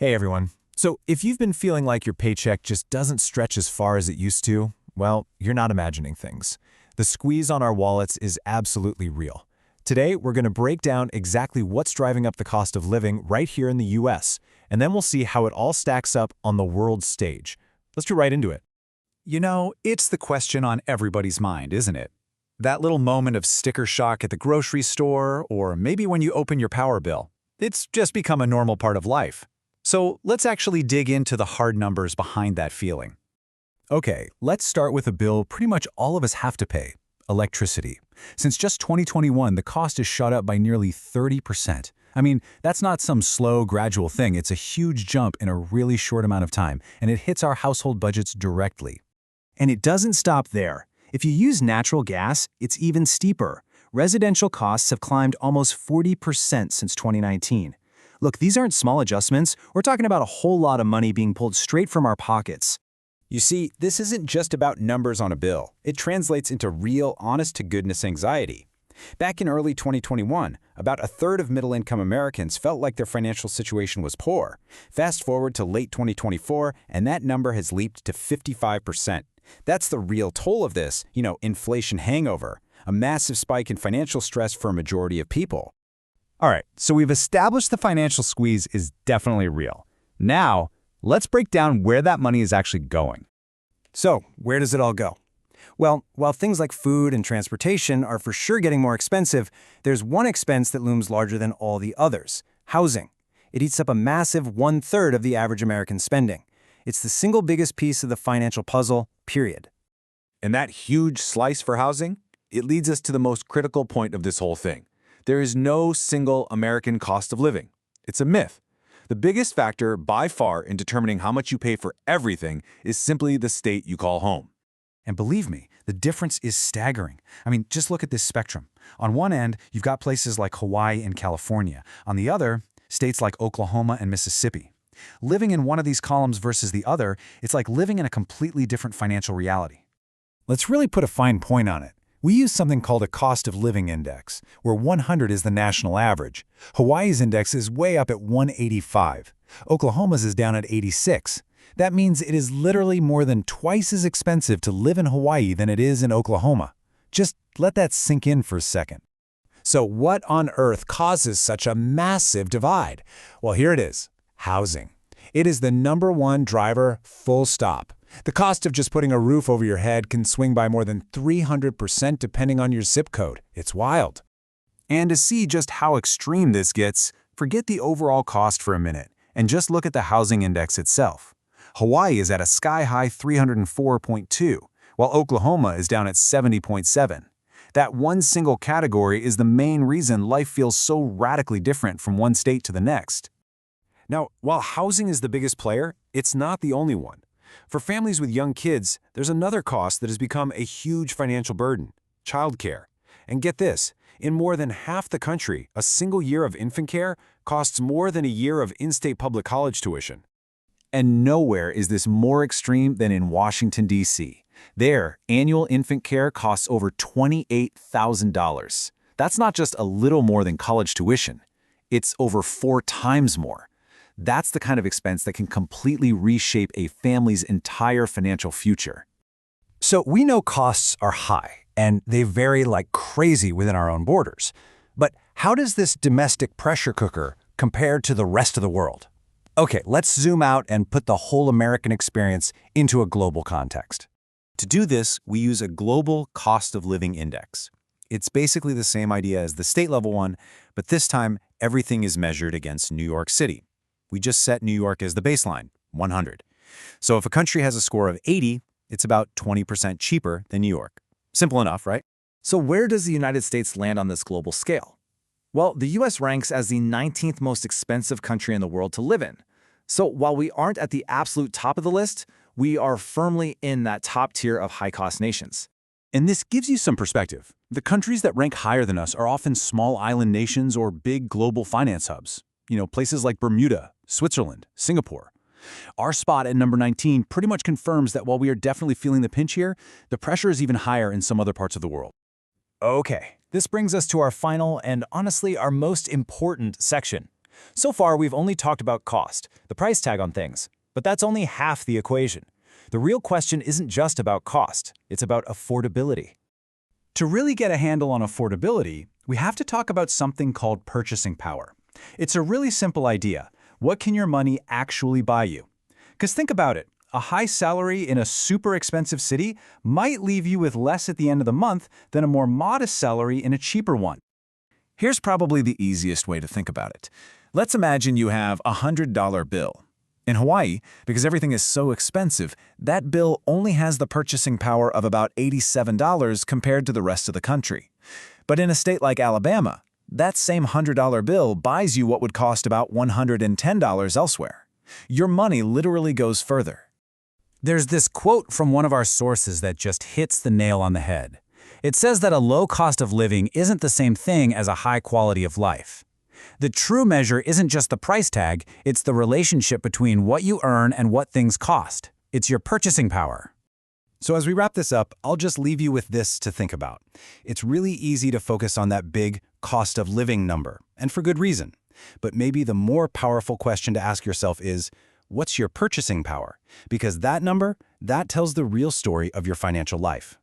Hey everyone. So if you've been feeling like your paycheck just doesn't stretch as far as it used to, well, you're not imagining things. The squeeze on our wallets is absolutely real. Today, we're going to break down exactly what's driving up the cost of living right here in the US, and then we'll see how it all stacks up on the world stage. Let's get right into it. It's the question on everybody's mind, isn't it? That little moment of sticker shock at the grocery store, or maybe when you open your power bill. It's just become a normal part of life. So let's actually dig into the hard numbers behind that feeling. Okay, let's start with a bill pretty much all of us have to pay: electricity. Since just 2021, the cost has shot up by nearly 30%. I mean, that's not some slow, gradual thing. It's a huge jump in a really short amount of time, and it hits our household budgets directly. And it doesn't stop there. If you use natural gas, it's even steeper. Residential costs have climbed almost 40% since 2019. Look, these aren't small adjustments. We're talking about a whole lot of money being pulled straight from our pockets. You see, this isn't just about numbers on a bill. It translates into real, honest-to-goodness anxiety. Back in early 2021, about a third of middle-income Americans felt like their financial situation was poor. Fast forward to late 2024, and that number has leaped to 55%. That's the real toll of this, inflation hangover, a massive spike in financial stress for a majority of people. All right, so we've established the financial squeeze is definitely real. Now, let's break down where that money is actually going. So, where does it all go? Well, while things like food and transportation are for sure getting more expensive, there's one expense that looms larger than all the others: housing. It eats up a massive 1/3 of the average American spending. It's the single biggest piece of the financial puzzle, period. And that huge slice for housing, it leads us to the most critical point of this whole thing. There is no single American cost of living. It's a myth. The biggest factor by far in determining how much you pay for everything is simply the state you call home. And believe me, the difference is staggering. I mean, just look at this spectrum. On one end, you've got places like Hawaii and California. On the other, states like Oklahoma and Mississippi. Living in one of these columns versus the other, it's like living in a completely different financial reality. Let's really put a fine point on it. We use something called a cost of living index, where 100 is the national average. Hawaii's index is way up at 185. Oklahoma's is down at 86. That means it is literally more than twice as expensive to live in Hawaii than it is in Oklahoma. Just let that sink in for a second. So what on earth causes such a massive divide? Well, here it is: housing. It is the #1 driver, full stop. The cost of just putting a roof over your head can swing by more than 300% depending on your zip code. It's wild. And to see just how extreme this gets, forget the overall cost for a minute and just look at the housing index itself. Hawaii is at a sky-high 304.2, while Oklahoma is down at 70.7. That one single category is the main reason life feels so radically different from one state to the next. Now, while housing is the biggest player, it's not the only one. For families with young kids, there's another cost that has become a huge financial burden: childcare. And get this, in more than half the country, a single year of infant care costs more than a year of in-state public college tuition. And nowhere is this more extreme than in Washington, D.C. There, annual infant care costs over $28,000. That's not just a little more than college tuition. It's over 4 times more. That's the kind of expense that can completely reshape a family's entire financial future. So we know costs are high, and they vary like crazy within our own borders. But how does this domestic pressure cooker compare to the rest of the world? Okay, let's zoom out and put the whole American experience into a global context. To do this, we use a global cost of living index. It's basically the same idea as the state-level one, but this time everything is measured against New York City. We just set New York as the baseline, 100. So if a country has a score of 80, it's about 20% cheaper than New York. Simple enough, right? So where does the United States land on this global scale? Well, the US ranks as the 19th most expensive country in the world to live in. So while we aren't at the absolute top of the list, we are firmly in that top tier of high-cost nations. And this gives you some perspective. The countries that rank higher than us are often small island nations or big global finance hubs. Places like Bermuda, Switzerland, Singapore. Our spot at number 19 pretty much confirms that while we are definitely feeling the pinch here, the pressure is even higher in some other parts of the world. Okay, this brings us to our final and honestly our most important section: So far, we've only talked about cost, the price tag on things, but that's only half the equation. The real question isn't just about cost, it's about affordability. To really get a handle on affordability, we have to talk about something called purchasing power. It's a really simple idea. What can your money actually buy you? Because think about it. A high salary in a super expensive city might leave you with less at the end of the month than a more modest salary in a cheaper one. Here's probably the easiest way to think about it. Let's imagine you have a $100 bill. In Hawaii, because everything is so expensive, that bill only has the purchasing power of about $87 compared to the rest of the country. But in a state like Alabama, that same $100 bill buys you what would cost about $110 elsewhere. Your money literally goes further. There's this quote from one of our sources that just hits the nail on the head. It says that a low cost of living isn't the same thing as a high quality of life. The true measure isn't just the price tag, it's the relationship between what you earn and what things cost. It's your purchasing power. So as we wrap this up, I'll just leave you with this to think about. It's really easy to focus on that big cost of living number, and for good reason. But maybe the more powerful question to ask yourself is, what's your purchasing power? Because that number, that tells the real story of your financial life.